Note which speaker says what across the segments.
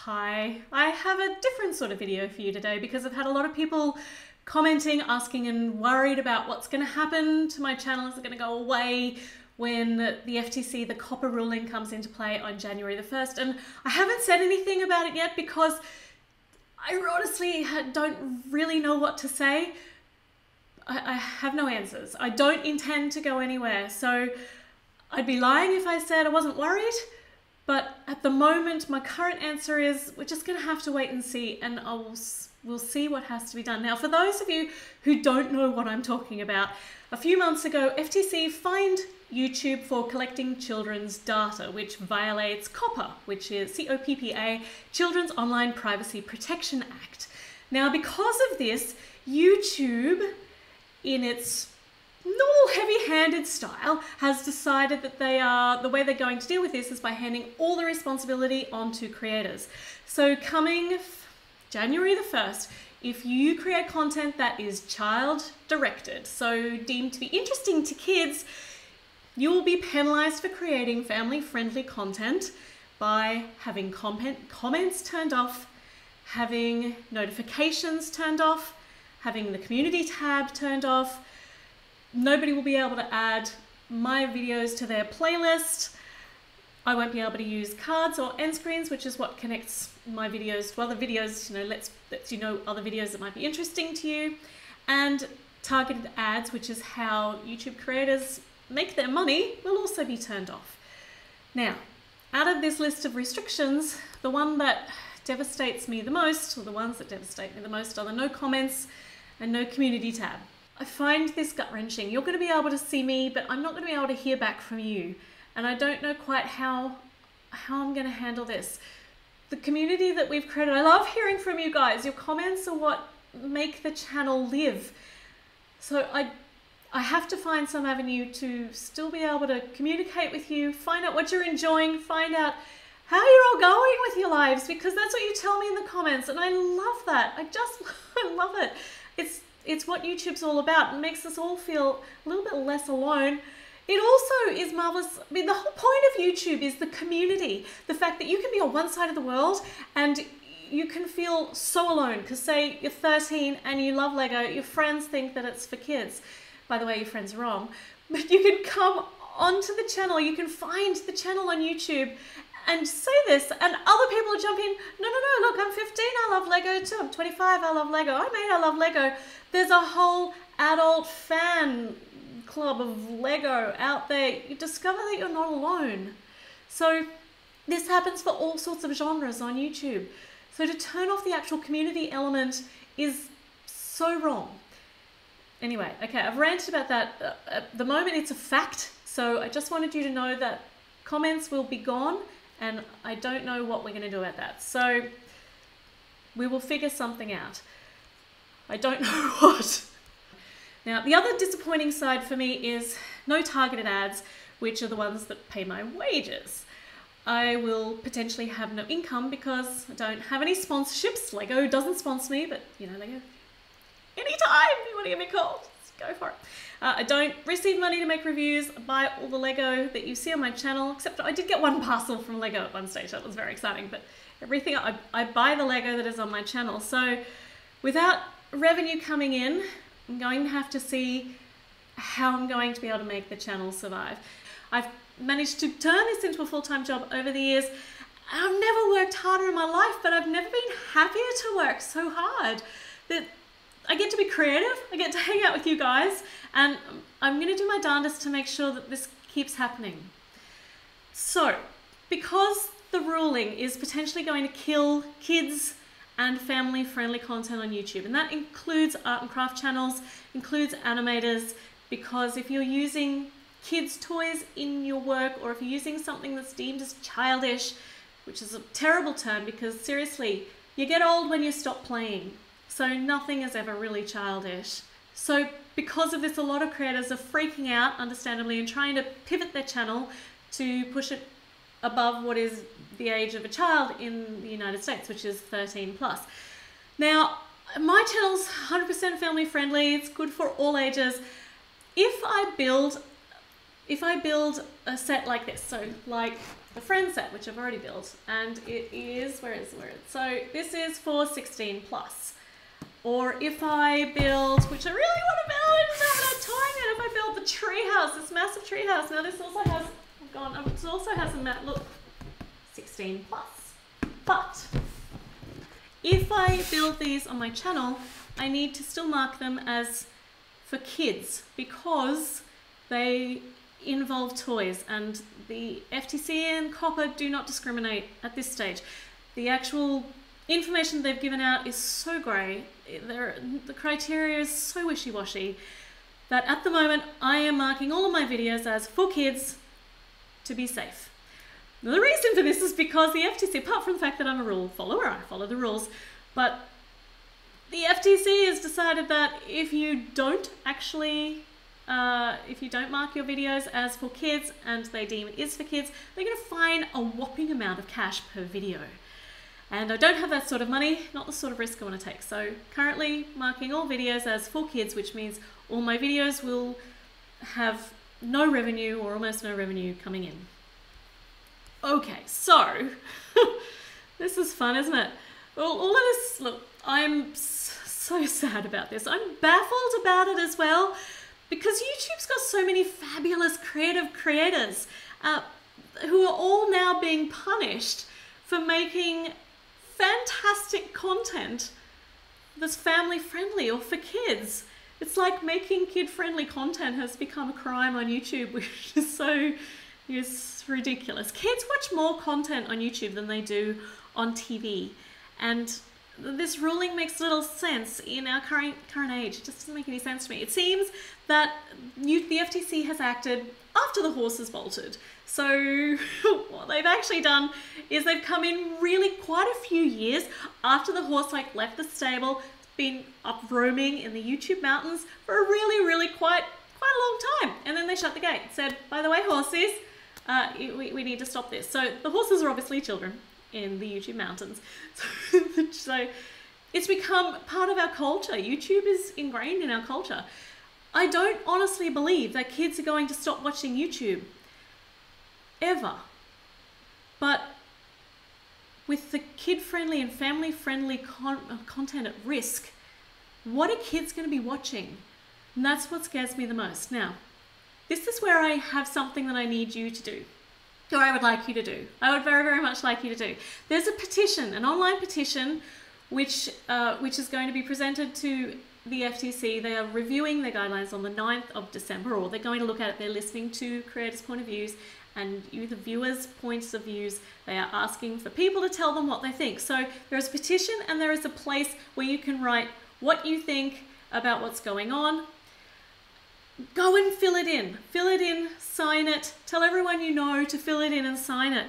Speaker 1: Hi, I have a different sort of video for you today because I've had a lot of people commenting, asking and worried about what's going to happen to my channel. Is it going to go away when the FTC, the COPPA ruling comes into play on January the 1st? And I haven't said anything about it yet because I honestly don't really know what to say. I have no answers. I don't intend to go anywhere. So I'd be lying if I said I wasn't worried. But at the moment, my current answer is we're just going to have to wait and see, and we'll see what has to be done. Now, for those of you who don't know what I'm talking about, a few months ago, FTC fined YouTube for collecting children's data, which violates COPPA, which is COPPA, Children's Online Privacy Protection Act. Now, because of this, YouTube, in its normal heavy-handed style, has decided that the way they're going to deal with this is by handing all the responsibility onto creators. So coming January the 1st, if you create content that is child-directed, so deemed to be interesting to kids, you will be penalized for creating family-friendly content by having comments turned off, having notifications turned off, having the community tab turned off. Nobody will be able to add my videos to their playlist. I won't be able to use cards or end screens, which is what connects my videos to other videos, lets you know other videos that might be interesting to you. And targeted ads, which is how YouTube creators make their money, will also be turned off. Now, out of this list of restrictions, the one that devastates me the most, or the ones that devastate me the most, are the no comments and no community tab. I find this gut-wrenching. You're going to be able to see me, but I'm not going to be able to hear back from you. And I don't know quite how I'm going to handle this. The community that we've created, I love hearing from you guys. Your comments are what make the channel live. So I have to find some avenue to still be able to communicate with you, find out what you're enjoying, find out how you're all going with your lives, because that's what you tell me in the comments. And I love that. I love it. It's what YouTube's all about. It makes us all feel a little bit less alone. It also is marvelous. I mean, the whole point of YouTube is the community. The fact that you can be on one side of the world and you can feel so alone because, say, you're 13 and you love Lego. Your friends think that it's for kids. By the way, your friends are wrong. But you can come onto the channel. You can find the channel on YouTube and say this, and other people will jump in. No, look, I'm 15, I love Lego too. I'm 25, I love Lego. I'm 8, I love Lego. There's a whole adult fan club of Lego out there. You discover that you're not alone. So this happens for all sorts of genres on YouTube. So to turn off the actual community element is so wrong. Anyway, okay, I've ranted about that. At the moment, it's a fact. So I just wanted you to know that comments will be gone. And I don't know what we're going to do about that. So we will figure something out. I don't know what. Now, the other disappointing side for me is no targeted ads, which are the ones that pay my wages. I will potentially have no income because I don't have any sponsorships. Lego doesn't sponsor me, but Lego, anytime you want to give me a call, just go for it. I don't receive money to make reviews. I buy all the Lego that you see on my channel, except I did get one parcel from Lego at one stage. That was very exciting, but everything, I buy the Lego that is on my channel. So without revenue coming in, I'm going to have to see how I'm going to be able to make the channel survive. I've managed to turn this into a full-time job over the years. I've never worked harder in my life, but I've never been happier to work so hard. That I get to be creative, I get to hang out with you guys, and I'm going to do my darndest to make sure that this keeps happening. So, because the ruling is potentially going to kill kids and family-friendly content on YouTube, and that includes art and craft channels, includes animators, because if you're using kids' toys in your work, or if you're using something that's deemed as childish, which is a terrible term because seriously, you get old when you stop playing. So nothing is ever really childish. So because of this, a lot of creators are freaking out, understandably, and trying to pivot their channel to push it above what is the age of a child in the United States, which is 13 plus. Now, my channel's 100% family friendly. It's good for all ages. If I build a set like this, so like the friend set, which I've already built, and it is, where is it? So this is for 16 plus. Or if I build, which I really want to build, I just haven't had time yet, if I build the treehouse, this massive treehouse. Now this also has, this also has a mat, look, 16 plus. But if I build these on my channel, I need to still mark them as for kids because they involve toys, and the FTC and COPPA do not discriminate at this stage. The actual information they've given out is so grey, the criteria is so wishy-washy, that at the moment I am marking all of my videos as for kids to be safe. Now, the reason for this is because the FTC, apart from the fact that I'm a rule follower, I follow the rules, but the FTC has decided that if you don't actually if you don't mark your videos as for kids and they deem it is for kids, they're going to fine a whopping amount of cash per video. And I don't have that sort of money, not the sort of risk I want to take. So currently marking all videos as for kids, which means all my videos will have no revenue or almost no revenue coming in. Okay, so this is fun, isn't it? Well, all of this, look, I'm so sad about this. I'm baffled about it as well, because YouTube's got so many fabulous creative creators who are all now being punished for making fantastic content that's family friendly or for kids. It's like making kid friendly content has become a crime on YouTube, which is so ridiculous. Kids watch more content on YouTube than they do on TV, and this ruling makes little sense in our current age. It just doesn't make any sense to me. It seems that the FTC has acted after the horse has bolted. So what they've actually done is they've come in really quite a few years after the horse left the stable, been up roaming in the YouTube mountains for a really quite a long time. And then they shut the gate, said, by the way, horses, we need to stop this. So the horses are obviously children in the YouTube mountains. So it's become part of our culture. YouTube is ingrained in our culture. I don't honestly believe that kids are going to stop watching YouTube ever. But with the kid-friendly and family-friendly content at risk, what are kids going to be watching? And that's what scares me the most. Now, this is where I have something that I need you to do. Or I would like you to do. I would very much like you to do. There's a petition, an online petition, which is going to be presented to the FTC. They are reviewing their guidelines on the 9th of December, or they're going to look at it. They're listening to creators' point of views and the viewers' points of views. They are asking for people to tell them what they think. So there is a petition and there is a place where you can write what you think about what's going on. Go and fill it in, sign it, tell everyone you know to fill it in and sign it.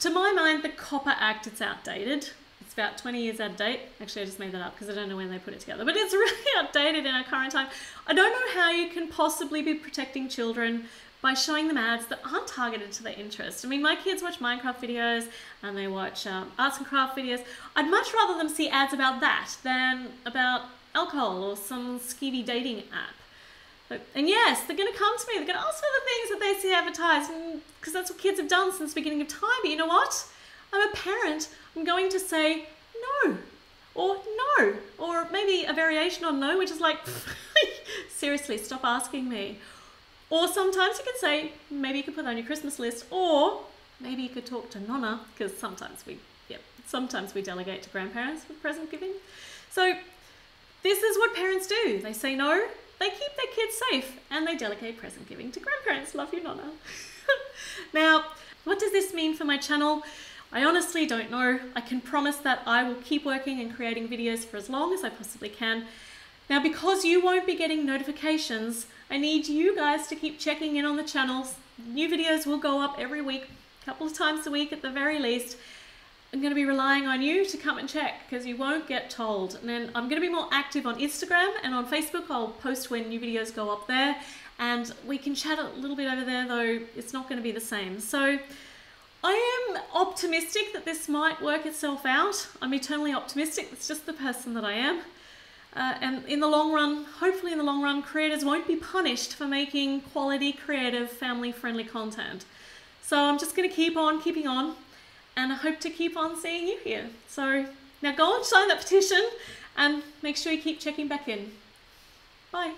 Speaker 1: To my mind, the COPPA Act, it's outdated. It's about 20 years out of date. Actually, I just made that up because I don't know when they put it together, but it's really outdated in our current time. I don't know how you can possibly be protecting children by showing them ads that aren't targeted to their interest. I mean, my kids watch Minecraft videos and they watch arts and craft videos. I'd much rather them see ads about that than about alcohol or some skeevy dating app. And yes, they're going to come to me, they're going to ask for the things that they see advertised, because that's what kids have done since the beginning of time. But you know what? I'm a parent, I'm going to say no, or maybe a variation on no, which is like, seriously, stop asking me. Or sometimes you can say, maybe you could put that on your Christmas list, or maybe you could talk to Nonna, because sometimes we delegate to grandparents with present giving. So this is what parents do. They say no, they keep their kids safe, and they delegate present giving to grandparents. Love you, Nonna. Now, what does this mean for my channel? I honestly don't know. I can promise that I will keep working and creating videos for as long as I possibly can. Now, because you won't be getting notifications, I need you guys to keep checking in on the channels. New videos will go up every week, a couple of times a week at the very least. I'm going to be relying on you to come and check, because you won't get told. And then I'm going to be more active on Instagram and on Facebook. I'll post when new videos go up there, and we can chat a little bit over there, though it's not going to be the same. So I am optimistic that this might work itself out. I'm eternally optimistic. It's just the person that I am. And in the long run, hopefully in the long run, creators won't be punished for making quality, creative, family-friendly content. So I'm just going to keep on keeping on, and I hope to keep on seeing you here. So now go and sign that petition and make sure you keep checking back in. Bye.